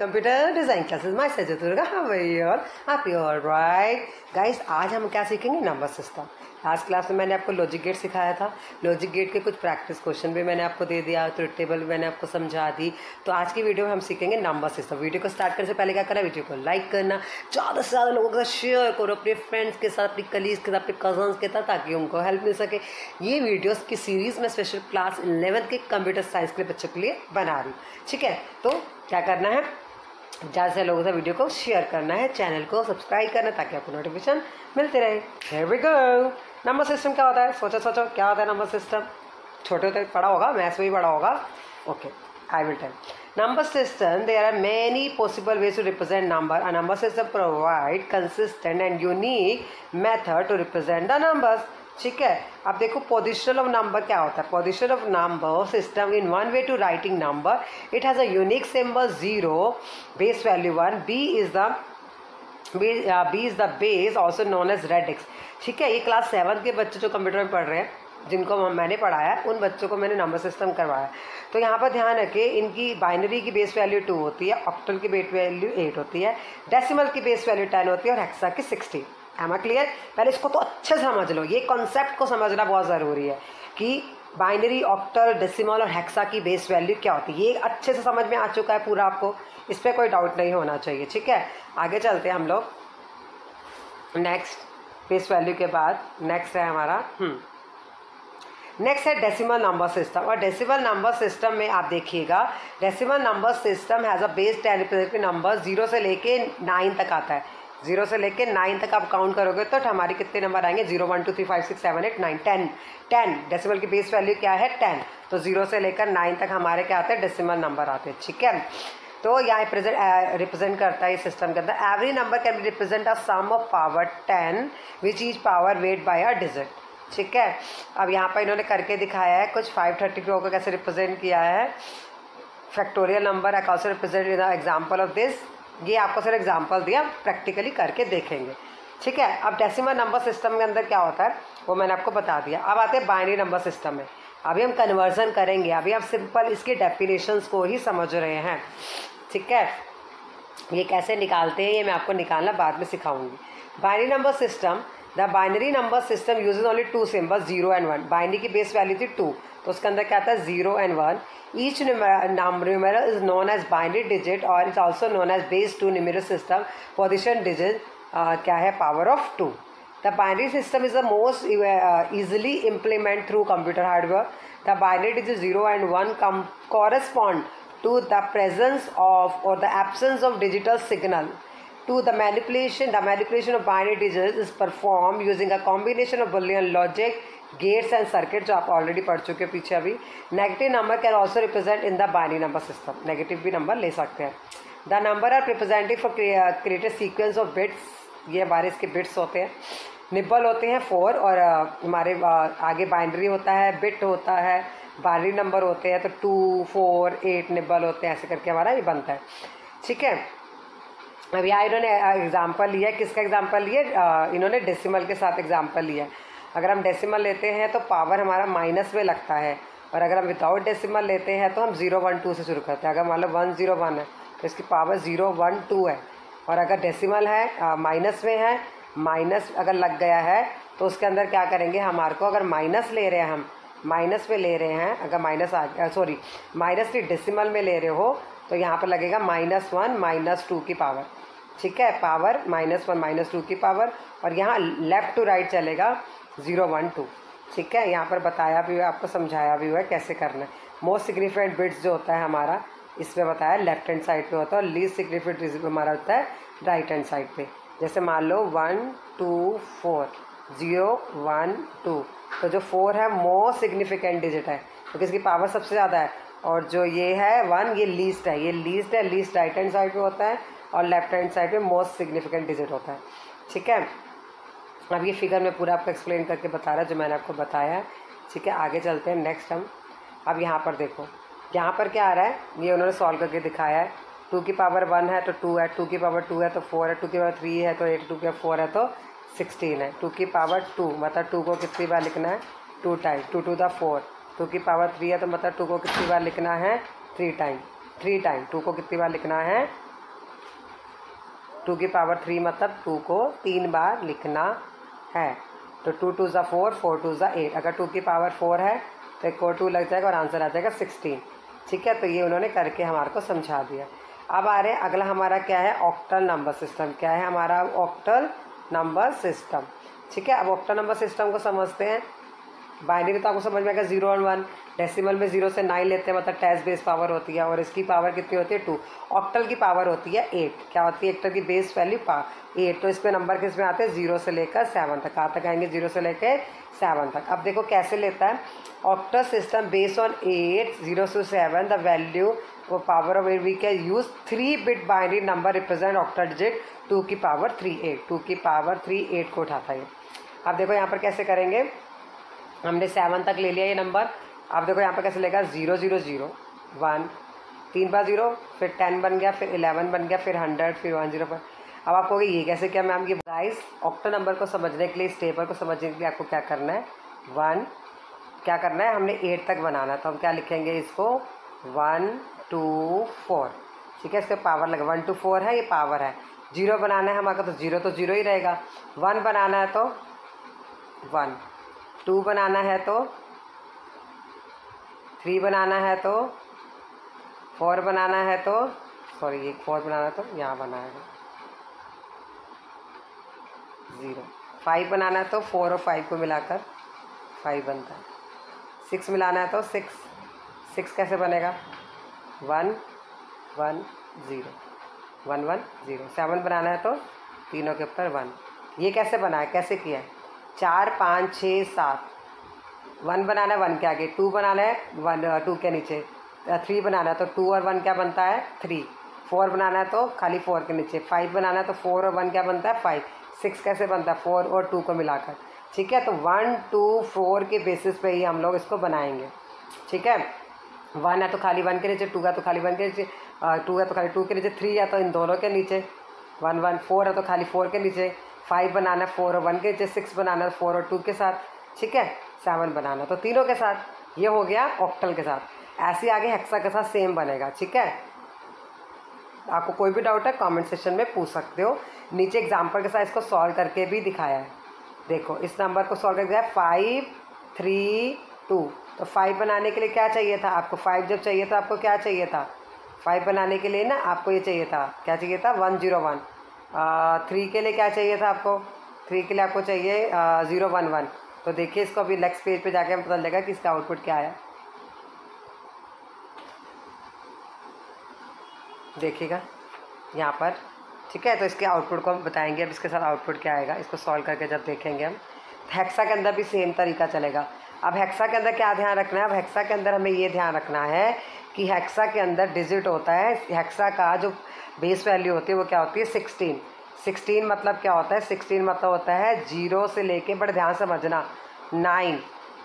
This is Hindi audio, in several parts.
Computer design classes myself Durga. How are you all? आप यू ऑल राइट गाइस? आज हम क्या सीखेंगे? Number system. लास्ट क्लास में मैंने आपको लॉजिक गेट सिखाया था। लॉजिक गेट के कुछ प्रैक्टिस क्वेश्चन भी मैंने आपको दे दिया, ट्रुथ टेबल भी मैंने आपको समझा दी। तो आज की वीडियो में हम सीखेंगे नंबर सिस्टम। वीडियो को स्टार्ट करने से पहले क्या करना, वीडियो को लाइक करना, ज़्यादा से ज़्यादा लोगों के साथ शेयर करो, अपने फ्रेंड्स के साथ, अपनी कलीग्स के साथ, अपने कजन्स के साथ, ताकि उनको हेल्प मिल सके। ये वीडियोस की सीरीज़ में स्पेशल क्लास 11th के कंप्यूटर साइंस के बच्चों के लिए बना रही हूँ। ठीक है, तो क्या करना है, ज़्यादा से लोगों से वीडियो को शेयर करना है, चैनल को सब्सक्राइब करना ताकि आपको नोटिफिकेशन मिलते रहे। Here we go. Number system क्या होता है? सोचो क्या होता है नंबर सिस्टम? छोटे होते पढ़ा होगा, मैथ्स में भी पढ़ा होगा। Okay, I will tell. Number system, there are many possible ways to represent number. A number system provide consistent and unique method to represent the numbers. ठीक है, अब देखो पोजिशन ऑफ नंबर क्या होता है। Position of number system in one way to writing number, it has a unique symbol 0, base value 1, B is the base also known as radix। ठीक है, ये क्लास 7 के बच्चे जो कंप्यूटर में पढ़ रहे हैं, जिनको मैंने पढ़ाया, उन बच्चों को मैंने नंबर सिस्टम करवाया। तो यहाँ पर ध्यान रखें, इनकी बाइनरी की बेस वैल्यू 2 होती है, ऑक्टल की बेस वैल्यू 8 होती है, डेसिमल की बेस वैल्यू 10 होती है और हेक्सा की 60। Am I clear? पहले इसको तो अच्छे से समझ लो, ये कॉन्सेप्ट को समझना बहुत ज़रूरी है कि बाइनरी, ऑक्टल, डेसिमल और हेक्सा की बेस वैल्यू क्या होती है। ये अच्छे से समझ में आ चुका है पूरा आपको, इस पर कोई डाउट नहीं होना चाहिए। ठीक है, आगे चलते हैं हम लोग। नेक्स्ट बेस वैल्यू के बाद नेक्स्ट है हमारा नेक्स्ट है डेसिमल नंबर सिस्टम। और डेसिमल नंबर सिस्टम में आप देखिएगा, decimal number system has a base 10 representative number 0 से लेके 9 तक आता है। 0 से लेके 9 तक आप काउंट करोगे तो हमारे कितने नंबर आएंगे? 0 1 2 3 5 6 7 8 9 10। डेसिमल की बेस वैल्यू क्या है? 10। तो 0 से लेकर 9 तक हमारे क्या आते हैं? डेसिमल नंबर आते हैं। ठीक है, तो यहाँ रिप्रेजेंट करता है इस सिस्टम के अंदर, every number can be represent a sum of power 10 which is power weight by a digit. ठीक है, अब यहाँ पर इन्होंने करके दिखाया है कुछ। 534 को कैसे रिप्रेजेंट किया है, factorial number I also represent in the example of this. ये आपको सिर्फ एग्जाम्पल दिया, प्रैक्टिकली करके देखेंगे। ठीक है, अब डेसिमल नंबर सिस्टम के अंदर क्या होता है वो मैंने आपको बता दिया। अब आते हैं बाइनरी नंबर सिस्टम में। अभी हम कन्वर्जन करेंगे, अभी आप सिंपल इसके डेफिनेशंस को ही समझ रहे हैं। ठीक है, ये कैसे निकालते हैं ये मैं आपको निकालना बाद में सिखाऊंगी। Binary number system, the binary number system uses only 2 symbol 0 and 1। Binary की बेस वैल्यू थी 2, तो उसके अंदर क्या आता है? 0 and 1। Each numeral is known as binary digit और it's also known as base 2 numeral system. Position digit क्या है? Power of 2। The binary system is the most easily implement through computer hardware। The binary digits 0 and 1 correspond to the presence of or the absence of digital signal. To the manipulation of binary digits is performed using a combination of Boolean logic, gates and circuits, जो आप ऑलरेडी पढ़ चुके हैं पीछे अभी। Negative number can also represent in the binary number system. Negative भी नंबर ले सकते हैं। The number are represented for created sequence of bits. ये हमारे इसके बिट्स होते हैं। निबल होते हैं 4 और हमारे आगे बाइनरी होता है, बिट होता है, बाइनरी नंबर होते हैं तो 2 4 8 निबल होते हैं। ऐसे करके हमारा ये बनता है। ठीक है, अब यहाँ इन्होंने एग्जाम्पल लिया, किसका एग्जाम्पल लिया? इन्होंने डेसिमल के साथ एग्जाम्पल लिया। अगर हम डेसिमल लेते हैं तो पावर हमारा माइनस में लगता है, और अगर हम विदाउट डेसिमल लेते हैं तो हम 0 1 2 से शुरू करते हैं। अगर मान लो 1 0 1 है तो इसकी पावर 0 1 2 है। और अगर डेसिमल है, माइनस में है, माइनस अगर लग गया है तो उसके अंदर क्या करेंगे? हमारे को अगर माइनस ले रहे हैं, हम माइनस में ले रहे हैं, अगर माइनस माइनस की डेसिमल में ले रहे हो तो यहाँ पर लगेगा -1 -2 की पावर। ठीक है, पावर -1 -2 की पावर, और यहाँ लेफ़्ट टू राइट चलेगा 0 1 2। ठीक है, यहाँ पर बताया भी हुआ, आपको समझाया भी हुआ है कैसे करना है। मोस्ट सिग्निफिकेंट बिट्स जो होता है हमारा, इसमें बताया लेफ्ट हैंड साइड पे होता है, और लीस्ट सिग्निफिकेंट हमारा होता है राइट हैंड साइड पे। जैसे मान लो 1 2 4 0 1 2, तो जो 4 है मोस्ट सिग्निफिकेंट डिजिट है क्योंकि इसकी पावर सबसे ज़्यादा है, और जो ये है 1 ये लीस्ट है, लीस्ट राइट हैंड साइड पे होता है और लेफ्ट हैंड साइड पे मोस्ट सिग्निफिकेंट डिजिट होता है। ठीक है, अब ये फिगर में पूरा आपको एक्सप्लेन करके बता रहा है जो मैंने आपको बताया है। ठीक है, आगे चलते हैं नेक्स्ट हम। अब यहाँ पर देखो, यहाँ पर क्या आ रहा है, ये उन्होंने सॉल्व करके दिखाया है। 2 की पावर 1 है तो 2 है, 2 की पावर 2 है तो 4 है, 2 की पावर 3 है तो 8, 2 की पावर 4 है तो 16 है। 2 की पावर 2 मतलब 2 को कितनी बार लिखना है? 2 टाइम, 2 to the 4। 2 की पावर 3 है तो मतलब 2 को कितनी बार लिखना है? 3 टाइम। 2 को कितनी बार लिखना है? 2 की पावर 3 मतलब 2 को 3 बार लिखना है। तो 2 2 ज़ा 4, 4 2 ज़ा 8। अगर 2 की पावर 4 है तो एक और 2 लग जाएगा और आंसर आ जाएगा 16। ठीक है, तो ये उन्होंने करके हमारे को समझा दिया। अब आ रहे हैं अगला हमारा क्या है, ऑक्टल नंबर सिस्टम। क्या है हमारा ऑक्टल नंबर सिस्टम। ठीक है, अब ऑक्टल नंबर सिस्टम को समझते हैं। बाइनरी तो आपको समझ में आएगा 0 और 1। डेसिमल में 0 से 9 लेते हैं, मतलब 10 बेस पावर होती है, और इसकी पावर कितनी होती है 2। ऑक्टल की पावर होती है 8। क्या होती है ऑक्टल की बेस वैल्यू 8। तो इसमें नंबर किस में आते हैं 0 से लेकर 7 तक। कहाँ तक आएंगे 0 से लेकर 7 तक। अब देखो कैसे लेता है octal system based on 8 0 to 7 the value वो power of 8 we can use 3 bit binary number represent octal digit 2 की पावर 3 8। 2 की पावर 3 8 को उठाता है। अब देखो यहाँ पर कैसे करेंगे, हमने 7 तक ले लिया ये नंबर। अब देखो यहाँ पर कैसे लेगा 0 0 0 1 3 बार 0, फिर 10 बन गया, फिर 11 बन गया, फिर 100, फिर 1 0 पर। अब आपको ये कैसे किया मैम की गाइस, ऑक्टल नंबर को समझने के लिए, इस टेबल को समझने के लिए आपको क्या करना है 1 क्या करना है, हमने 8 तक बनाना है। तो हम क्या लिखेंगे इसको 1 2 4। ठीक है, इसके पावर लगा 1 2 4 है, ये पावर है। 0 बनाना है हमारा तो 0 ही रहेगा। 1 बनाना है तो 1, 2 बनाना है तो 3 बनाना है तो 4 बनाना है तो सॉरी ये 4 बनाना है तो यहाँ बनाएगा 0। 5 बनाना है तो 4 और 5 को मिलाकर 5 बनता है। 6 मिलाना है तो 6 कैसे बनेगा 1 1 0 1 1 0। 7 बनाना है तो तीनों के ऊपर 1। ये कैसे बना है, कैसे किया है 4 5 6 7। 1 बनाना है 1 के आगे, 2 बनाना है 1 2 के नीचे, 3 बनाना है तो 2 और 1 क्या बनता है 3। 4 बनाना है तो खाली 4 के नीचे, 5 बनाना है तो 4 और 1 क्या बनता है 5। 6 कैसे बनता है 4 और 2 को मिलाकर। ठीक है, तो 1 2 4 के बेसिस पे ही हम लोग इसको बनाएंगे। ठीक है, 1 है तो खाली 1 के नीचे, 2 है तो खाली 1 के नीचे, 2 है तो खाली 2 के नीचे, 3 है तो इन दोनों के नीचे 1 1, 4 है तो खाली 4 के नीचे, 5 बनाना है 4 और 1 के नीचे, 6 बनाना है 4 और 2 के साथ। ठीक है, 7 बनाना तो तीनों के साथ। ये हो गया ऑक्टल के साथ। ऐसे आगे हेक्सा के साथ सेम बनेगा। ठीक है, आपको कोई भी डाउट है कमेंट सेक्शन में पूछ सकते हो। नीचे एग्जाम्पल के साथ इसको सॉल्व करके भी दिखाया है। देखो इस नंबर को सॉल्व करके दिखाया 5 3 2। तो 5 बनाने के लिए क्या चाहिए था आपको, 5 जब चाहिए था आपको क्या चाहिए था 5 बनाने के लिए ना आपको ये चाहिए था, क्या चाहिए था 1 0 1। 3 के लिए क्या चाहिए था आपको, 3 के लिए आपको चाहिए 0 1 1। तो देखिए इसको अभी नेक्स्ट पेज पे जाके हमें पता लगेगा कि इसका आउटपुट क्या आया। देखिएगा यहाँ पर। ठीक है, तो इसके आउटपुट को हम बताएंगे। अब इसके साथ आउटपुट क्या आएगा इसको सॉल्व करके जब देखेंगे हम। हेक्सा के अंदर भी सेम तरीका चलेगा। अब हेक्सा के अंदर क्या ध्यान रखना है, अब हेक्सा के अंदर हमें ये ध्यान रखना है कि हेक्सा के अंदर डिजिट होता है, हेक्सा का जो बेस वैल्यू होती है वो क्या होती है 16। 16 मतलब क्या होता है, 16 मतलब होता है 0 से लेके, बड़े ध्यान समझना 9,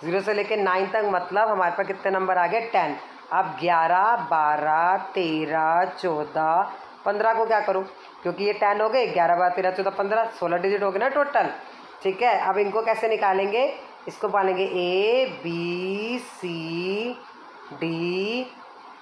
0 से लेके 9 तक, मतलब हमारे पास कितने नंबर आ गए 10। अब 11 12 13 14 15 को क्या करूँ, क्योंकि ये 10 हो गए, 11 12 13 14 15 16 डिजिट हो गए ना टोटल। ठीक है, अब इनको कैसे निकालेंगे, इसको पालेंगे A B C D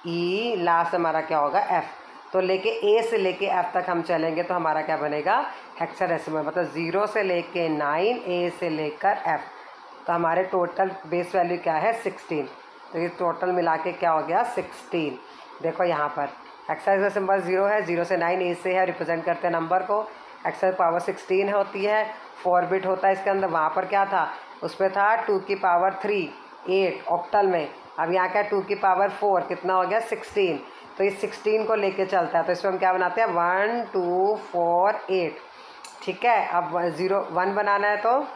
E, last हमारा क्या होगा F। तो लेके A से लेके F तक हम चलेंगे तो हमारा क्या बनेगा हेक्साडेसिमल, मतलब 0 से लेके 9 A से लेकर F। तो हमारे टोटल बेस वैल्यू क्या है 16। तो ये टोटल मिला के क्या हो गया 16। देखो यहाँ पर हेक्साडेसिमल सिंबल 0 है, 0 से 9 A से है, रिप्रेजेंट करते हैं नंबर को। हेक्सा पावर 16 होती है, 4 बिट होता है इसके अंदर। वहाँ पर क्या था, उस पर था 2 की पावर 3 8 ऑक्टल में। अब यहाँ क्या 2 की पावर 4 कितना हो गया 16। तो ये 16 को लेके चलता है, तो इसमें हम क्या बनाते हैं 1 2 4 8। ठीक है, अब 1 बनाना है तो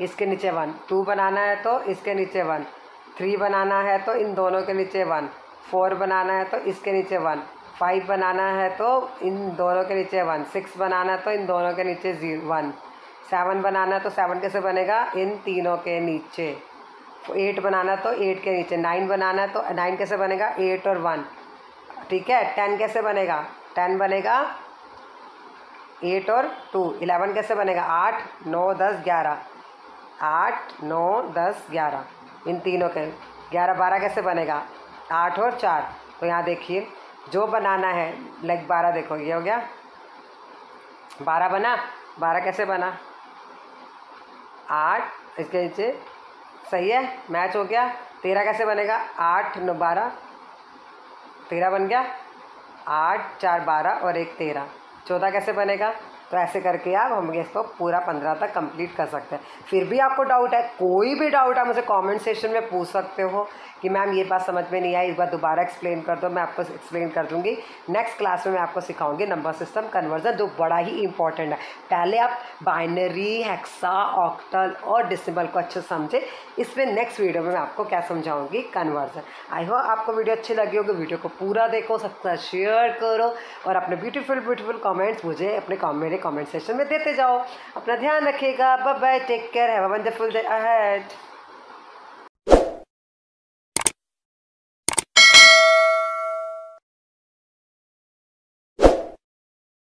इसके नीचे 1, 2 बनाना है तो इसके नीचे 1, 3 बनाना है तो इन दोनों के नीचे 1, 4 बनाना है तो इसके नीचे 1, 5 बनाना है तो इन दोनों के नीचे 1, 6 बनाना है तो इन दोनों के नीचे 1, 7 बनाना है तो 7 कैसे बनेगा इन तीनों के नीचे, 8 बनाना है तो 8 के नीचे, 9 बनाना है तो 9 कैसे बनेगा 8 और 1। ठीक है, 10 कैसे बनेगा 10 बनेगा 8 और 2, 11 कैसे बनेगा 8 9 10 11, 8 9 10 11 इन तीनों के, 11 12 कैसे बनेगा 8 और 4। तो यहाँ देखिए जो बनाना है, लाइक 12 देखो ये हो गया, 12 बना, 12 कैसे बना, 8 इसके नीचे, सही है, मैच हो गया। 13 कैसे बनेगा, 8 9 12, 13 बन गया, 8 4 12 और 1 13, 14 कैसे बनेगा। तो ऐसे करके आप हम इसको पूरा 15 तक कंप्लीट कर सकते हैं। फिर भी आपको डाउट है, कोई भी डाउट है मुझे कमेंट सेक्शन में पूछ सकते हो कि मैम ये बात समझ में नहीं आई, एक बार दोबारा एक्सप्लेन कर दो, मैं आपको एक्सप्लेन कर दूंगी। नेक्स्ट क्लास में मैं आपको सिखाऊंगी नंबर सिस्टम कन्वर्जन, जो बड़ा ही इंपॉर्टेंट है। पहले आप बाइनरी, हेक्सा, ऑक्टल और डेसिमल को अच्छे समझे। इसमें नेक्स्ट वीडियो में मैं आपको क्या समझाऊंगी, कन्वर्जन। आई होप आपको वीडियो अच्छी लगी होगी। वीडियो को पूरा देखो, सबका शेयर करो और अपने ब्यूटीफुल कमेंट्स मुझे अपने मेरे कमेंट सेक्शन में देते जाओ। अपना ध्यान रखिएगा। Bye bye, take care, have a wonderful day ahead.